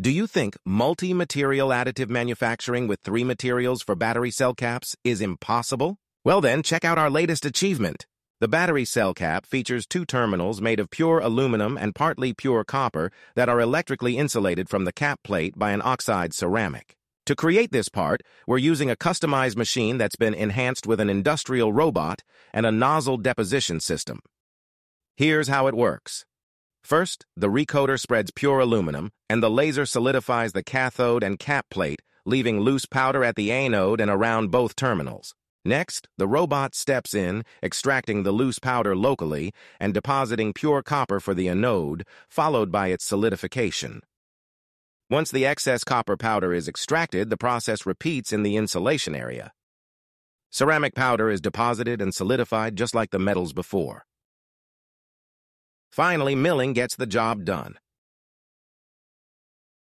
Do you think multi-material additive manufacturing with 3 materials for battery cell caps is impossible? Well then, check out our latest achievement. The battery cell cap features 2 terminals made of pure aluminum and partly pure copper that are electrically insulated from the cap plate by an oxide ceramic. To create this part, we're using a customized machine that's been enhanced with an industrial robot and a nozzle deposition system. Here's how it works. First, the recoater spreads pure aluminum, and the laser solidifies the cathode and cap plate, leaving loose powder at the anode and around both terminals. Next, the robot steps in, extracting the loose powder locally and depositing pure copper for the anode, followed by its solidification. Once the excess copper powder is extracted, the process repeats in the insulation area. Ceramic powder is deposited and solidified just like the metals before. Finally, milling gets the job done.